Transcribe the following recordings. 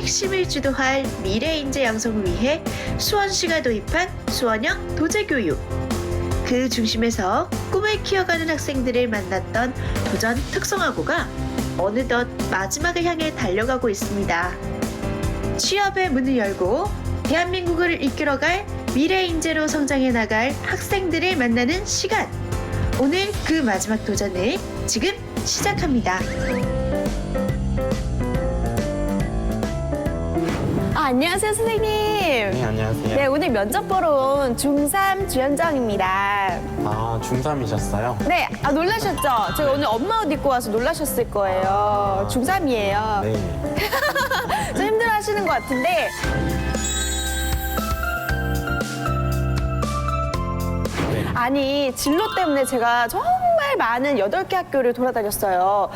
핵심을 주도할 미래 인재 양성을 위해 수원시가 도입한 수원형 도제교육. 그 중심에서 꿈을 키워가는 학생들을 만났던 도전 특성화고가 어느덧 마지막을 향해 달려가고 있습니다. 취업의 문을 열고 대한민국을 이끌어갈 미래 인재로 성장해 나갈 학생들을 만나는 시간. 오늘 그 마지막 도전을 지금 시작합니다. 안녕하세요, 선생님. 네, 안녕하세요. 네, 오늘 면접 보러 온 중3 주현정입니다. 아, 중3이셨어요? 네, 놀라셨죠? 제가 오늘 엄마 옷 입고 와서 놀라셨을 거예요. 중3이에요. 네. 좀 힘들어 하시는 것 같은데. 아니, 진로 때문에 제가 정말 많은 8개 학교를 돌아다녔어요.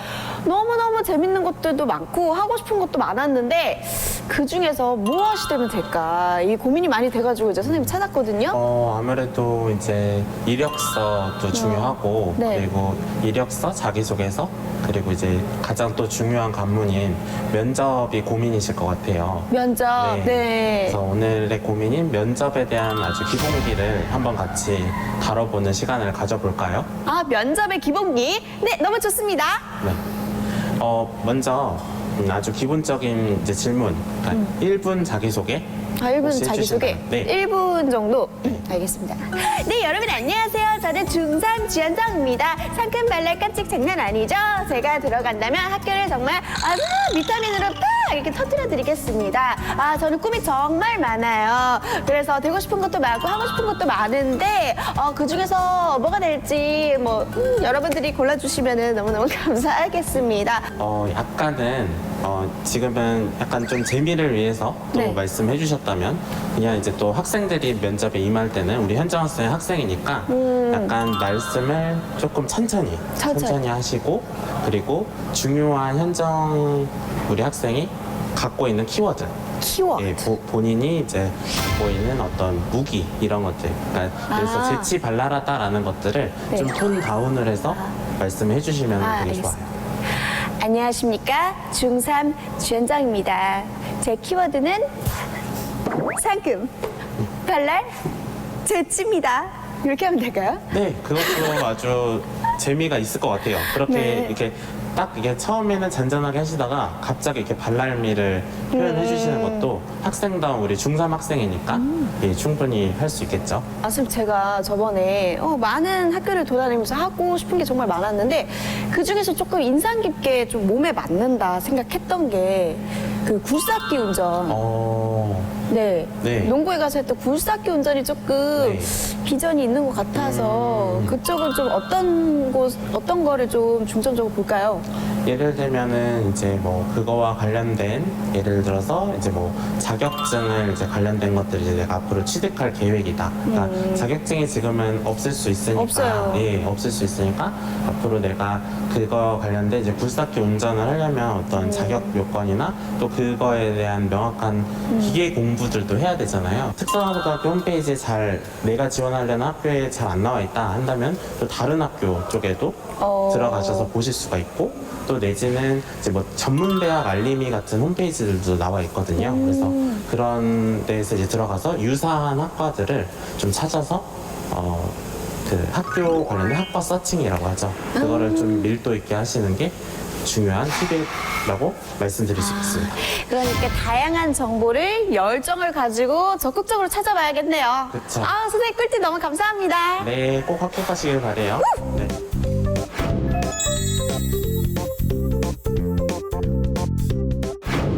너무너무 재밌는 것들도 많고 하고 싶은 것도 많았는데 그중에서 무엇이 되면 될까? 이 고민이 많이 돼가지고 이제 선생님 찾았거든요. 아무래도 이제 이력서도 중요하고 네. 그리고 이력서, 자기소개서 그리고 이제 가장 또 중요한 관문인 면접이 고민이실 것 같아요. 면접, 네. 그래서 오늘의 고민인 면접에 대한 아주 기본기를 한번 같이 다뤄보는 시간을 가져볼까요? 면접의 기본기. 네, 너무 좋습니다. 네. 먼저 아주 기본적인 이제 질문. 그러니까 1분 자기소개. 1분 혹시 자기소개. 해주실까요? 네. 1분 정도. 알겠습니다. 네, 여러분 안녕하세요. 저는 중3 지현정입니다. 상큼 발랄 깜찍 장난 아니죠? 제가 들어간다면 학교를 정말 아주 비타민으로 팍 이렇게 터뜨려 드리겠습니다. 저는 꿈이 정말 많아요. 그래서 되고 싶은 것도 많고 하고 싶은 것도 많은데 그 중에서 뭐가 될지 여러분들이 골라주시면 너무너무 감사하겠습니다. 약간은 지금은 약간 좀 재미를 위해서 또 네. 말씀해 주셨다면 그냥 이제 또 학생들이 면접에 임할 때는 우리 현정 학생 학생이니까 약간 말씀을 조금 천천히 하시고 그리고 중요한 현정 우리 학생이 갖고 있는 키워드 키워드. 예, 본인이 이제 갖고 있는 어떤 무기 이런 것들 그러니까 그래서 재치 발랄하다라는 것들을 네. 좀 톤 다운을 해서 말씀해 주시면 되게 알겠습니다. 좋아요. 안녕하십니까. 중3 주현정입니다. 제 키워드는 상큼, 발랄, 재치입니다. 이렇게 하면 될까요? 네, 그것도 아주 재미가 있을 것 같아요. 그렇게 네. 이렇게 딱 이게 처음에는 잔잔하게 하시다가 갑자기 이렇게 발랄미를 표현해 주시는 것도 학생다운 우리 중3 학생이니까 예, 충분히 할 수 있겠죠. 선생님, 제가 저번에 많은 학교를 돌아다니면서 하고 싶은 게 정말 많았는데 그중에서 조금 인상 깊게 좀 몸에 맞는다 생각했던 게 그 굴삭기 운전. 네. 네. 농구에 가서 했던 굴삭기 운전이 조금 네. 비전이 있는 것 같아서 그쪽은 좀 어떤 거를 좀 중점적으로 볼까요? 예를 들면은 이제 뭐 그거와 관련된 예를 들어서 이제 뭐 자격증을 이제 관련된 것들을 이제 내가 앞으로 취득할 계획이다. 그러니까 자격증이 지금은 없을 수 있으니까 없어요. 예, 없을 수 있으니까 앞으로 내가 그거 관련된 이제 굴삭기 운전을 하려면 어떤 자격 요건이나 또 그거에 대한 명확한 기계 공부들도 해야 되잖아요. 특성화고등학교 홈페이지에 내가 지원하려는 학교에 잘 안 나와 있다 한다면 또 다른 학교 쪽에도 들어가셔서 보실 수가 있고 또 내지는 이제 뭐 전문대학 알림이 같은 홈페이지들도 나와 있거든요. 그래서 그런 데에서 이제 들어가서 유사한 학과들을 좀 찾아서 그 학교 관련된 학과 서칭이라고 하죠. 그거를 좀 밀도 있게 하시는 게 중요한 팁이라고 말씀드릴 수 있습니다. 그러니까 다양한 정보를 열정을 가지고 적극적으로 찾아봐야겠네요. 그쵸. 선생님 꿀팁 너무 감사합니다. 네, 꼭 학교 가시길 바래요. 네.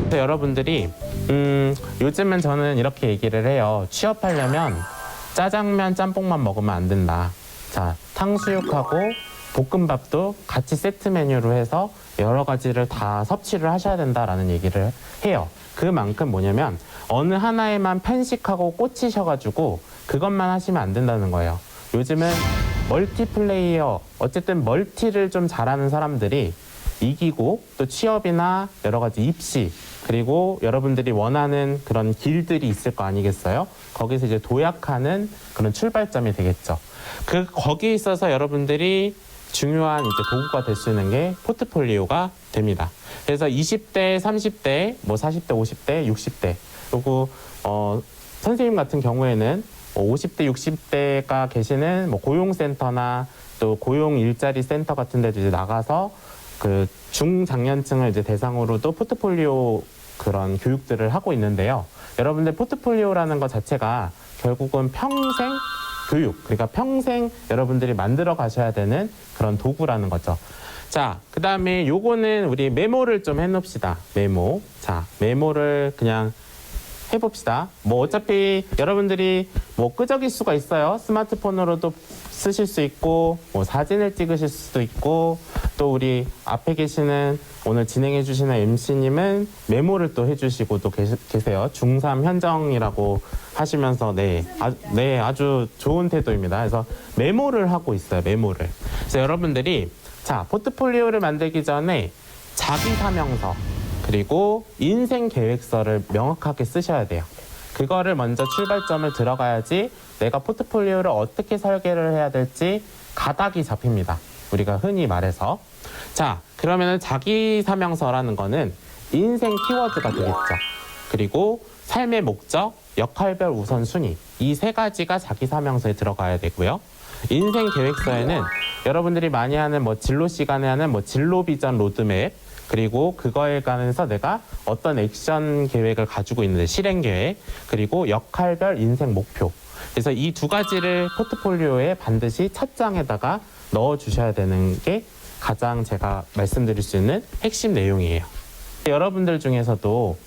그래서 여러분들이 요즘은 저는 이렇게 얘기를 해요. 취업하려면 짜장면, 짬뽕만 먹으면 안 된다. 자, 탕수육하고 볶음밥도 같이 세트 메뉴로 해서 여러 가지를 다 섭취를 하셔야 된다라는 얘기를 해요. 그만큼 뭐냐면 어느 하나에만 편식하고 꽂히셔가지고 그것만 하시면 안 된다는 거예요. 요즘은 멀티플레이어, 어쨌든 멀티를 좀 잘하는 사람들이 이기고 또 취업이나 여러 가지 입시 그리고 여러분들이 원하는 그런 길들이 있을 거 아니겠어요? 거기서 이제 도약하는 그런 출발점이 되겠죠. 거기에 있어서 여러분들이 중요한 이제 도구가 될 수 있는 게 포트폴리오가 됩니다. 그래서 20대, 30대, 뭐 40대, 50대, 60대. 그리고 선생님 같은 경우에는 50대, 60대가 계시는 뭐 고용센터나 또 고용 일자리 센터 같은 데도 이제 나가서 그 중장년층을 이제 대상으로도 포트폴리오 그런 교육들을 하고 있는데요. 여러분들 포트폴리오라는 것 자체가 결국은 평생 교육, 그러니까 평생 여러분들이 만들어 가셔야 되는 그런 도구라는 거죠. 자, 그 다음에 요거는 우리 메모를 좀 해놓읍시다. 메모. 자, 메모를 그냥 해봅시다. 뭐 어차피 여러분들이 뭐 끄적일 수가 있어요. 스마트폰으로도 쓰실 수 있고, 뭐 사진을 찍으실 수도 있고, 또 우리 앞에 계시는 오늘 진행해 주시는 MC님은 메모를 또 해주시고 또 계세요. 중3 현정이라고 하시면서 아주 좋은 태도입니다. 그래서 메모를 하고 있어요. 메모를. 그래서 여러분들이 자, 포트폴리오를 만들기 전에 자기 사명서 그리고 인생 계획서를 명확하게 쓰셔야 돼요. 그거를 먼저 출발점을 들어가야지 내가 포트폴리오를 어떻게 설계를 해야 될지 가닥이 잡힙니다. 우리가 흔히 말해서. 자, 그러면은 자기 사명서라는 거는 인생 키워드가 되겠죠. 그리고 삶의 목적, 역할별 우선순위, 이 세 가지가 자기 사명서에 들어가야 되고요. 인생 계획서에는 여러분들이 많이 하는 뭐 진로 시간에 하는 뭐 진로 비전 로드맵, 그리고 그거에 관해서 내가 어떤 액션 계획을 가지고 있는데 실행 계획, 그리고 역할별 인생 목표. 그래서 이 두 가지를 포트폴리오에 반드시 첫 장에다가 넣어 주셔야 되는 게 가장 제가 말씀드릴 수 있는 핵심 내용이에요. 여러분들 중에서도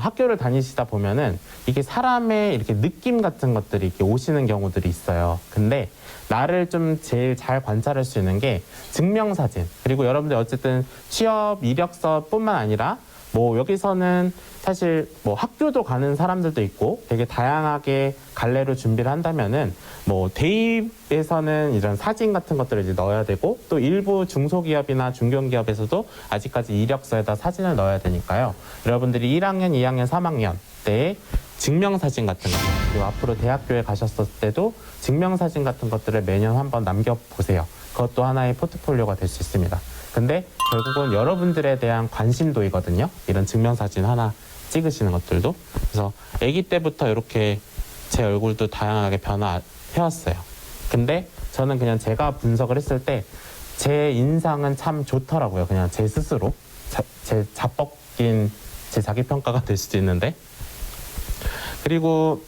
학교를 다니시다 보면은 이게 사람의 이렇게 느낌 같은 것들이 이렇게 오시는 경우들이 있어요. 근데 나를 좀 제일 잘 관찰할 수 있는 게 증명사진. 그리고 여러분들 어쨌든 취업 이력서뿐만 아니라 뭐 여기서는 사실 뭐 학교도 가는 사람들도 있고 되게 다양하게 갈래로 준비를 한다면은 뭐 대입에서는 이런 사진 같은 것들을 이제 넣어야 되고 또 일부 중소기업이나 중견기업에서도 아직까지 이력서에다 사진을 넣어야 되니까요. 여러분들이 1학년, 2학년, 3학년 때 증명사진 같은 거 그리고 앞으로 대학교에 가셨을 때도 증명사진 같은 것들을 매년 한번 남겨보세요. 그것도 하나의 포트폴리오가 될 수 있습니다. 근데 결국은 여러분들에 대한 관심도이거든요. 이런 증명사진 하나 찍으시는 것들도. 그래서 아기 때부터 이렇게 제 얼굴도 다양하게 변화해왔어요. 근데 저는 그냥 제가 분석을 했을 때 제 인상은 참 좋더라고요. 그냥 제 스스로. 제 자뻑긴 제 자기평가가 될 수도 있는데. 그리고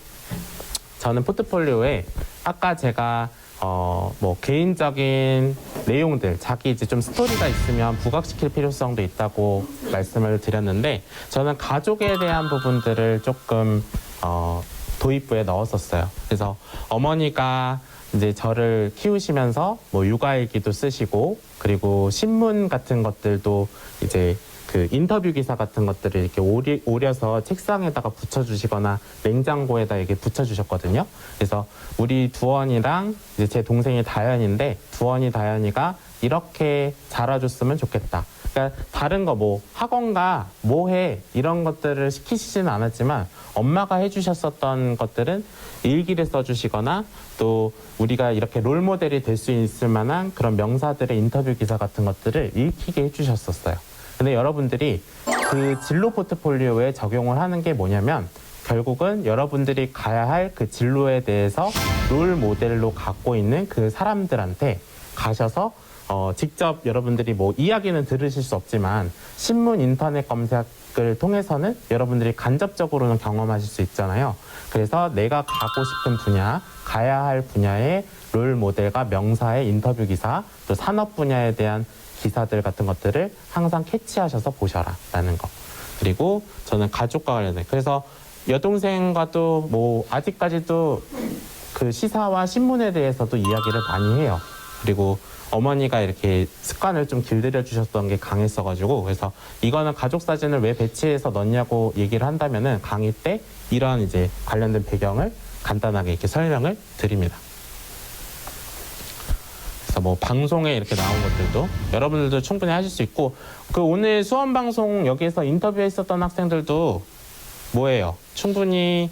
저는 포트폴리오에 아까 제가 뭐 개인적인 내용들, 자기 이제 좀 스토리가 있으면 부각시킬 필요성도 있다고 말씀을 드렸는데 저는 가족에 대한 부분들을 조금 도입부에 넣었었어요. 그래서 어머니가 이제 저를 키우시면서 뭐 육아일기도 쓰시고 그리고 신문 같은 것들도 이제 그 인터뷰 기사 같은 것들을 이렇게 오려서 책상에다가 붙여주시거나 냉장고에다 이렇게 붙여주셨거든요. 그래서 우리 두원이랑 이제 제 동생이 다현인데 두원이 다현이가 이렇게 자라줬으면 좋겠다. 그러니까 다른 거 뭐 학원가 뭐해 이런 것들을 시키시지는 않았지만 엄마가 해주셨었던 것들은 일기를 써주시거나 또 우리가 이렇게 롤모델이 될 수 있을 만한 그런 명사들의 인터뷰 기사 같은 것들을 읽히게 해주셨었어요. 근데 여러분들이 그 진로 포트폴리오에 적용을 하는 게 뭐냐면 결국은 여러분들이 가야 할 그 진로에 대해서 롤 모델로 갖고 있는 그 사람들한테 가셔서 직접 여러분들이 뭐 이야기는 들으실 수 없지만 신문 인터넷 검색을 통해서는 여러분들이 간접적으로는 경험하실 수 있잖아요. 그래서 내가 가고 싶은 분야, 가야 할 분야의 롤 모델과 명사의 인터뷰 기사, 또 산업 분야에 대한 기사들 같은 것들을 항상 캐치하셔서 보셔라 라는 거. 그리고 저는 가족과 관련된 그래서 여동생과도 뭐 아직까지도 그 시사와 신문에 대해서도 이야기를 많이 해요. 그리고 어머니가 이렇게 습관을 좀 길들여 주셨던 게 강했어가지고 그래서 이거는 가족 사진을 왜 배치해서 넣냐고 얘기를 한다면은 강의 때 이런 이제 관련된 배경을 간단하게 이렇게 설명을 드립니다. 그래서 뭐 방송에 이렇게 나온 것들도 여러분들도 충분히 하실 수 있고 그 오늘 수험 방송 여기에서 인터뷰했었던 학생들도 뭐예요? 충분히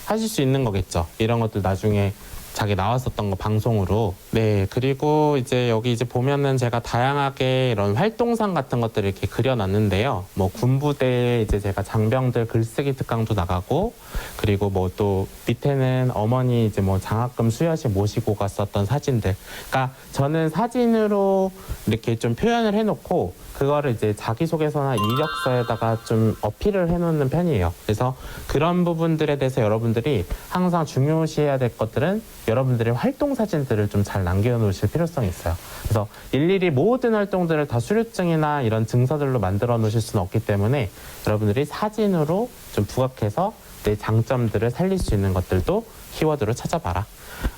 하실 수 있는 거겠죠. 이런 것들 나중에 자기 나왔었던 거 방송으로. 네, 그리고 이제 여기 이제 보면은 제가 다양하게 이런 활동상 같은 것들을 이렇게 그려놨는데요. 뭐 군부대에 이제 제가 장병들 글쓰기 특강도 나가고, 그리고 뭐 또 밑에는 어머니 이제 뭐 장학금 수여식 모시고 갔었던 사진들. 그러니까 저는 사진으로 이렇게 좀 표현을 해놓고 그거를 이제 자기소개서나 이력서에다가 좀 어필을 해놓는 편이에요. 그래서 그런 부분들에 대해서 여러분들이 항상 중요시해야 될 것들은 여러분들의 활동 사진들을 좀 잘 남겨놓으실 필요성이 있어요. 그래서 일일이 모든 활동들을 다 수료증이나 이런 증서들로 만들어 놓으실 수는 없기 때문에 여러분들이 사진으로 좀 부각해서 내 장점들을 살릴 수 있는 것들도 키워드로 찾아봐라.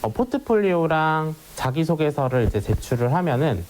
포트폴리오랑 자기소개서를 이제 제출을 하면은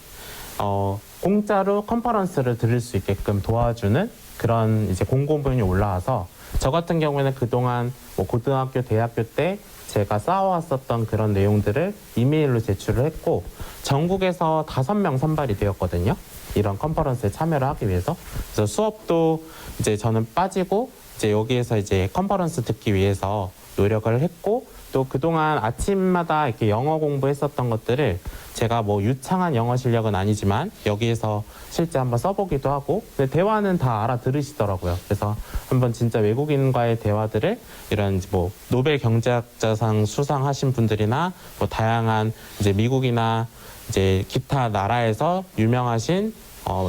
공짜로 컨퍼런스를 들을 수 있게끔 도와주는 그런 이제 공고문이 올라와서 저 같은 경우에는 그동안 뭐 고등학교, 대학교 때 제가 쌓아왔었던 그런 내용들을 이메일로 제출을 했고 전국에서 5명 선발이 되었거든요. 이런 컨퍼런스에 참여를 하기 위해서. 그래서 수업도 이제 저는 빠지고 이제 여기에서 이제 컨퍼런스 듣기 위해서 노력을 했고 또 그동안 아침마다 이렇게 영어 공부했었던 것들을 제가 뭐 유창한 영어 실력은 아니지만 여기에서 실제 한번 써보기도 하고 근데 대화는 다 알아들으시더라고요. 그래서 한번 진짜 외국인과의 대화들을 이런 뭐 노벨 경제학자상 수상하신 분들이나 뭐 다양한 이제 미국이나 이제 기타 나라에서 유명하신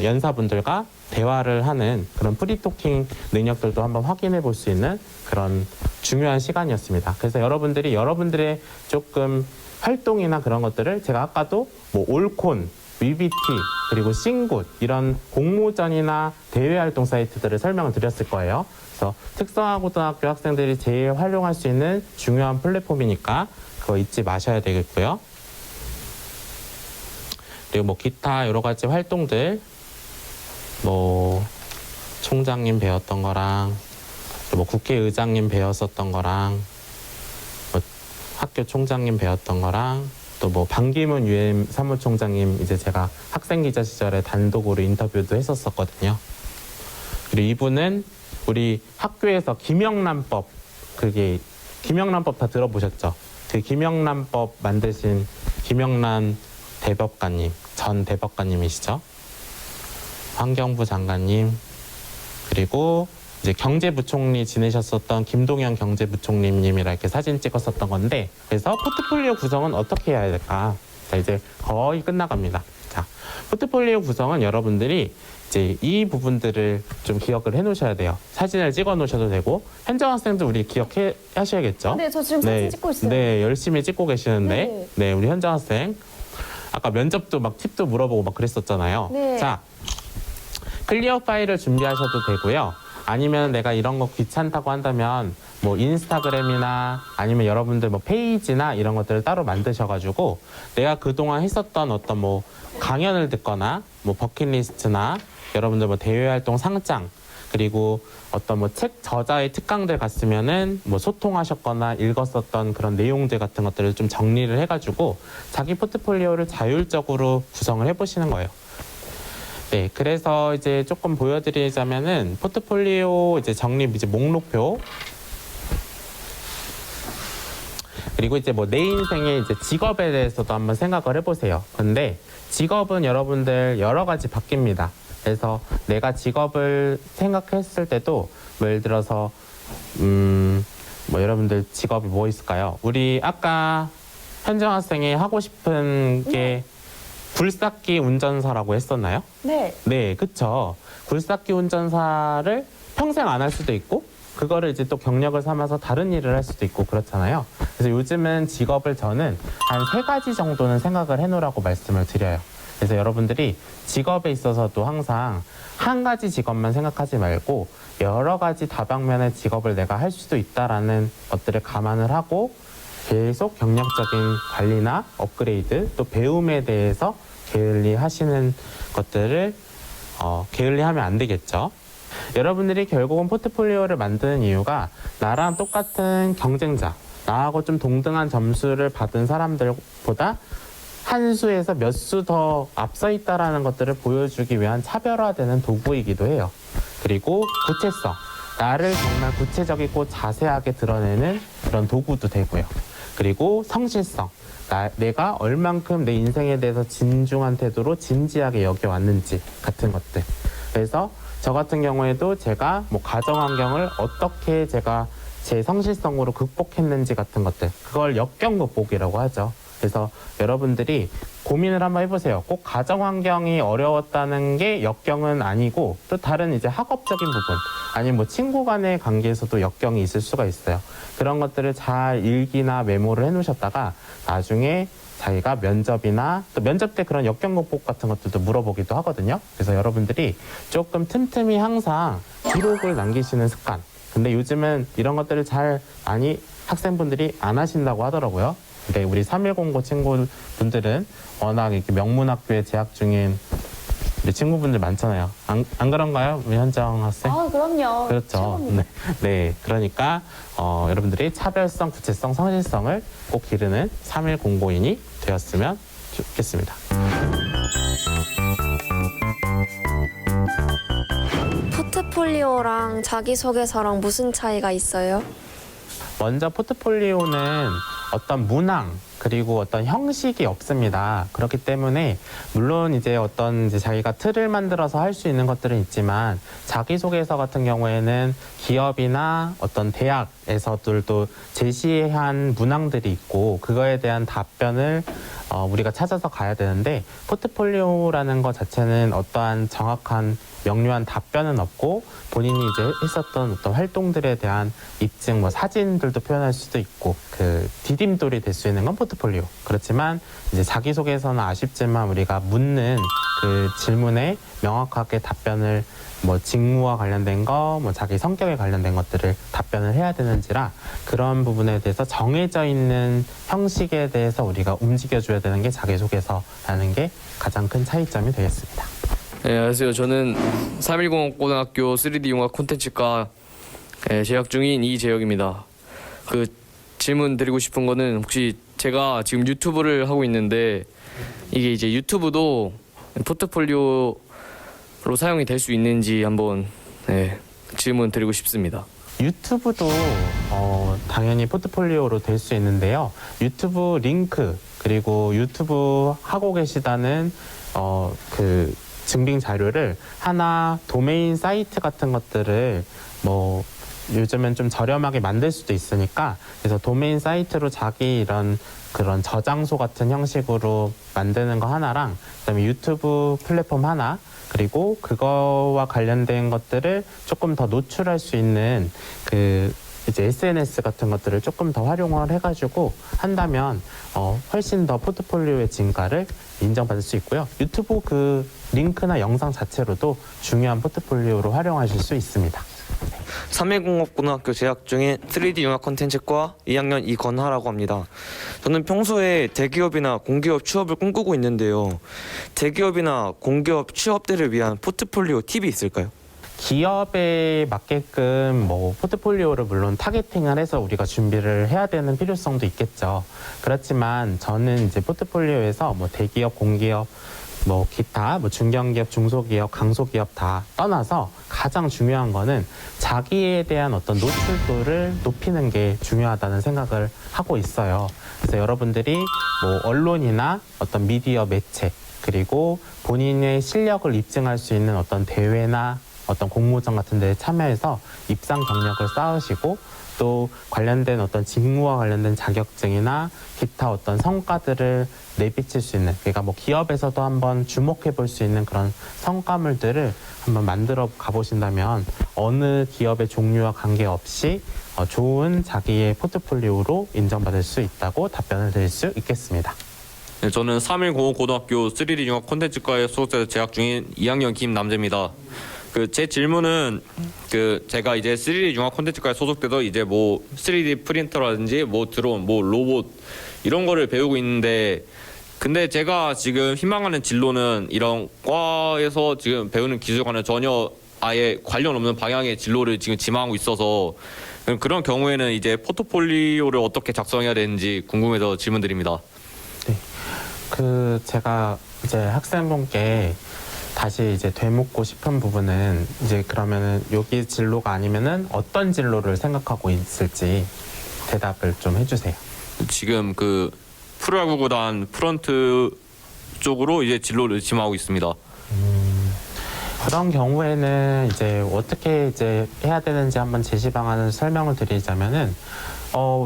연사분들과 대화를 하는 그런 프리토킹 능력들도 한번 확인해 볼 수 있는 그런 중요한 시간이었습니다. 그래서 여러분들이 여러분들의 조금 활동이나 그런 것들을 제가 아까도 뭐 올콘, 위비티, 그리고 싱굿 이런 공모전이나 대외 활동 사이트들을 설명을 드렸을 거예요. 그래서 특성화고등학교 학생들이 제일 활용할 수 있는 중요한 플랫폼이니까 그거 잊지 마셔야 되겠고요. 그리고 뭐 기타 여러 가지 활동들 뭐 총장님 배웠던 거랑 뭐 국회의장님 배웠었던 거랑 뭐 학교 총장님 배웠던 거랑 또 뭐 반기문 유엔 사무총장님 이제 제가 학생 기자 시절에 단독으로 인터뷰도 했었었거든요. 그리고 이분은 우리 학교에서 김영란법 그게 김영란법 다 들어보셨죠? 그 김영란법 만드신 김영란 대법관님 전 대법관님이시죠? 환경부 장관님 그리고 이제 경제부총리 지내셨었던 김동연 경제부총리님이랑 이렇게 사진 찍었었던 건데 그래서 포트폴리오 구성은 어떻게 해야 될까? 자, 이제 거의 끝나갑니다. 자, 포트폴리오 구성은 여러분들이 이제 이 부분들을 좀 기억을 해 놓으셔야 돼요. 사진을 찍어 놓으셔도 되고 현장 학생들 우리 기억해 하셔야겠죠? 네, 저 지금 사진 찍고 있어요. 네, 열심히 찍고 계시는데 네, 우리 현장 학생 아까 면접도 막 팁도 물어보고 막 그랬었잖아요. 네. 자, 클리어 파일을 준비하셔도 되고요. 아니면 내가 이런 거 귀찮다고 한다면 뭐 인스타그램이나 아니면 여러분들 뭐 페이지나 이런 것들을 따로 만드셔가지고 내가 그동안 했었던 어떤 뭐 강연을 듣거나 뭐 버킷리스트나 여러분들 뭐 대외활동 상장 그리고 어떤 뭐 책 저자의 특강들 갔으면은 뭐 소통하셨거나 읽었었던 그런 내용들 같은 것들을 좀 정리를 해가지고 자기 포트폴리오를 자율적으로 구성을 해보시는 거예요. 네, 그래서 이제 조금 보여드리자면은 포트폴리오 이제 정립 이제 목록표 그리고 이제 뭐 내 인생의 이제 직업에 대해서도 한번 생각을 해보세요. 근데 직업은 여러분들 여러 가지 바뀝니다. 그래서 내가 직업을 생각했을 때도 뭐 예를 들어서 뭐 여러분들 직업이 뭐 있을까요? 우리 아까 현정 학생이 하고 싶은 게 굴삭기 운전사라고 했었나요? 네. 네, 그쵸. 굴삭기 운전사를 평생 안 할 수도 있고, 그거를 이제 또 경력을 삼아서 다른 일을 할 수도 있고 그렇잖아요. 그래서 요즘은 직업을 저는 한 3가지 정도는 생각을 해놓으라고 말씀을 드려요. 그래서 여러분들이 직업에 있어서도 항상 한 가지 직업만 생각하지 말고 여러 가지 다방면의 직업을 내가 할 수도 있다라는 것들을 감안을 하고 계속 경력적인 관리나 업그레이드 또 배움에 대해서 게을리하시는 것들을 게을리하면 안 되겠죠. 여러분들이 결국은 포트폴리오를 만드는 이유가 나랑 똑같은 경쟁자, 나하고 좀 동등한 점수를 받은 사람들보다 한 수에서 몇 수 더 앞서 있다라는 것들을 보여주기 위한 차별화되는 도구이기도 해요. 그리고 구체성, 나를 정말 구체적이고 자세하게 드러내는 그런 도구도 되고요. 그리고 성실성. 내가 얼만큼 내 인생에 대해서 진중한 태도로 진지하게 여겨왔는지 같은 것들. 그래서 저 같은 경우에도 제가 뭐 가정 환경을 어떻게 제가 제 성실성으로 극복했는지 같은 것들. 그걸 역경 극복이라고 하죠. 그래서 여러분들이 고민을 한번 해보세요. 꼭 가정 환경이 어려웠다는 게 역경은 아니고 또 다른 이제 학업적인 부분 아니면 뭐 친구 간의 관계에서도 역경이 있을 수가 있어요. 그런 것들을 잘 일기나 메모를 해놓으셨다가 나중에 자기가 면접이나 또 면접 때 그런 역경 극복 같은 것들도 물어보기도 하거든요. 그래서 여러분들이 조금 틈틈이 항상 기록을 남기시는 습관. 근데 요즘은 이런 것들을 잘 많이 학생분들이 안 하신다고 하더라고요. 근데 우리 3109 친구분들은 워낙 이렇게 명문학교에 재학 중인 우리 친구분들 많잖아요. 안 그런가요? 우리 현정 학생? 그럼요. 그렇죠. 네. 그러니까 여러분들이 차별성, 구체성, 성실성을 꼭 기르는 3109인이 되었으면 좋겠습니다. 포트폴리오랑 자기소개서랑 무슨 차이가 있어요? 먼저 포트폴리오는 어떤 문항 그리고 어떤 형식이 없습니다. 그렇기 때문에 물론 이제 어떤 이제 자기가 틀을 만들어서 할 수 있는 것들은 있지만 자기소개서 같은 경우에는 기업이나 어떤 대학에서들도 제시한 문항들이 있고 그거에 대한 답변을 우리가 찾아서 가야 되는데 포트폴리오라는 것 자체는 어떠한 정확한 명료한 답변은 없고 본인이 이제 했었던 어떤 활동들에 대한 입증, 뭐 사진들도 표현할 수도 있고 그 디딤돌이 될 수 있는 건 포트폴리오. 그렇지만 이제 자기소개서는 아쉽지만 우리가 묻는 그 질문에 명확하게 답변을 뭐 직무와 관련된 거, 뭐 자기 성격에 관련된 것들을 답변을 해야 되는지라 그런 부분에 대해서 정해져 있는 형식에 대해서 우리가 움직여줘야 되는 게 자기소개서라는 게 가장 큰 차이점이 되겠습니다. 네, 안녕하세요. 저는 310 고등학교 3D 융합 콘텐츠과 재학 중인 이재혁입니다. 그 질문 드리고 싶은 거는 혹시 제가 지금 유튜브를 하고 있는데 이게 이제 유튜브도 포트폴리오로 사용이 될 수 있는지 한번 질문 드리고 싶습니다. 유튜브도 당연히 포트폴리오로 될 수 있는데요. 유튜브 링크 그리고 유튜브 하고 계시다는 그 증빙 자료를 하나 도메인 사이트 같은 것들을 뭐 요즘은 좀 저렴하게 만들 수도 있으니까 그래서 도메인 사이트로 자기 이런 그런 저장소 같은 형식으로 만드는 거 하나랑 그다음에 유튜브 플랫폼 하나 그리고 그거와 관련된 것들을 조금 더 노출할 수 있는 그 이제 SNS 같은 것들을 조금 더 활용을 해가지고 한다면 훨씬 더 포트폴리오의 진가를 인정받을 수 있고요. 유튜브 그 링크나 영상 자체로도 중요한 포트폴리오로 활용하실 수 있습니다. 310고등학교 재학 중인 3D 융합 콘텐츠과 2학년 이건하라고 합니다. 저는 평소에 대기업이나 공기업 취업을 꿈꾸고 있는데요. 대기업이나 공기업 취업들을 위한 포트폴리오 팁이 있을까요? 기업에 맞게끔 뭐 포트폴리오를 물론 타겟팅을 해서 우리가 준비를 해야 되는 필요성도 있겠죠. 그렇지만 저는 이제 포트폴리오에서 뭐 대기업, 공기업, 뭐 기타, 뭐 중견기업, 중소기업, 강소기업 다 떠나서 가장 중요한 거는 자기에 대한 어떤 노출도를 높이는 게 중요하다는 생각을 하고 있어요. 그래서 여러분들이 뭐 언론이나 어떤 미디어 매체 그리고 본인의 실력을 입증할 수 있는 어떤 대회나 어떤 공모전 같은 데에 참여해서 입상 경력을 쌓으시고 또 관련된 어떤 직무와 관련된 자격증이나 기타 어떤 성과들을 내비칠 수 있는 그러니까 뭐 기업에서도 한번 주목해 볼 수 있는 그런 성과물들을 한번 만들어 가보신다면 어느 기업의 종류와 관계없이 좋은 자기의 포트폴리오로 인정받을 수 있다고 답변을 드릴 수 있겠습니다. 네, 저는 3105 고등학교 3D 융합 콘텐츠과에 소속돼서 재학 중인 2학년 김남재입니다. 제 질문은 제가 이제 3D 융합 콘텐츠과에 소속돼서 이제 뭐 3D 프린터라든지 뭐 드론, 뭐 로봇 이런 거를 배우고 있는데 근데 제가 지금 희망하는 진로는 이런 과에서 지금 배우는 기술과는 전혀 아예 관련 없는 방향의 진로를 지금 지망하고 있어서 그런 경우에는 이제 포트폴리오를 어떻게 작성해야 되는지 궁금해서 질문드립니다. 네, 제가 이제 학생분께 다시 이제 되묻고 싶은 부분은 이제 그러면은 여기 진로가 아니면은 어떤 진로를 생각하고 있을지 대답을 좀 해주세요. 지금 그 프로야구 구단 프런트 쪽으로 이제 진로를 의심하고 있습니다. 그런 경우에는 이제 어떻게 이제 해야 되는지 한번 제시 방안을 설명을 드리자면은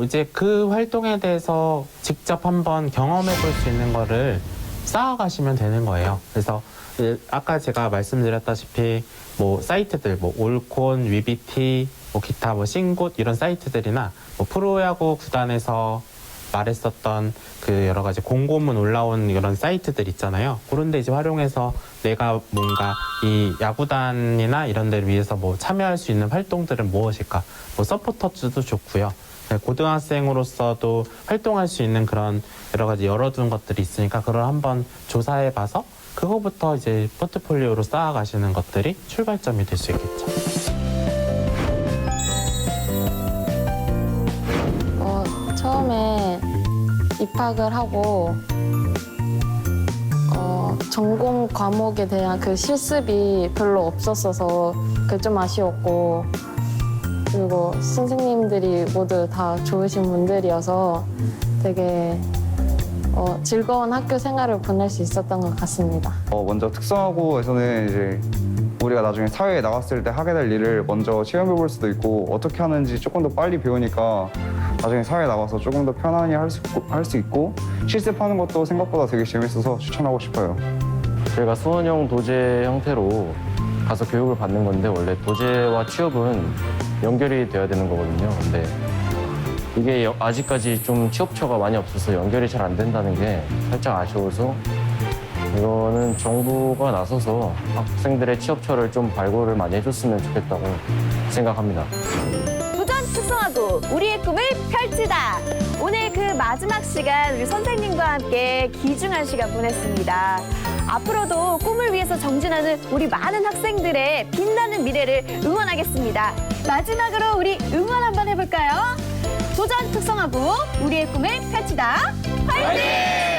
이제 그 활동에 대해서 직접 한번 경험해 볼 수 있는 거를 쌓아가시면 되는 거예요. 그래서 아까 제가 말씀드렸다시피 뭐 사이트들 뭐 올콘, 위비티, 뭐 기타 뭐 싱굿 이런 사이트들이나 뭐 프로야구 구단에서 말했었던 그 여러 가지 공고문 올라온 이런 사이트들 있잖아요. 그런 데 이제 활용해서 내가 뭔가 이 야구단이나 이런 데를 위해서 뭐 참여할 수 있는 활동들은 무엇일까? 뭐 서포터즈도 좋고요. 고등학생으로서도 활동할 수 있는 그런 여러 가지 열어둔 것들이 있으니까 그걸 한번 조사해봐서 그거부터 이제 포트폴리오로 쌓아가시는 것들이 출발점이 될 수 있겠죠. 처음에 입학을 하고 전공 과목에 대한 그 실습이 별로 없었어서 그게 좀 아쉬웠고, 그리고 선생님들이 모두 다 좋으신 분들이어서 되게 즐거운 학교 생활을 보낼 수 있었던 것 같습니다. 먼저 특성화고에서는 이제 우리가 나중에 사회에 나갔을 때 하게 될 일을 먼저 체험해 볼 수도 있고, 어떻게 하는지 조금 더 빨리 배우니까 나중에 사회에 나가서 조금 더 편안히 할 수 있고 실습하는 것도 생각보다 되게 재밌어서 추천하고 싶어요. 저희가 수원형 도제 형태로 가서 교육을 받는 건데, 원래 도제와 취업은 연결이 돼야 되는 거거든요. 근데 이게 아직까지 좀 취업처가 많이 없어서 연결이 잘 안 된다는 게 살짝 아쉬워서, 이거는 정부가 나서서 학생들의 취업처를 좀 발굴을 많이 해줬으면 좋겠다고 생각합니다. 도전 특성화고 우리의 꿈을 펼치다. 오늘 그 마지막 시간 우리 선생님과 함께 귀중한 시간 보냈습니다. 앞으로도 꿈을 위해서 정진하는 우리 많은 학생들의 빛나는 미래를 응원하겠습니다. 마지막으로 우리 응원 한번 해볼까요? 도전 특성화고 우리의 꿈을 펼치다. 화이팅!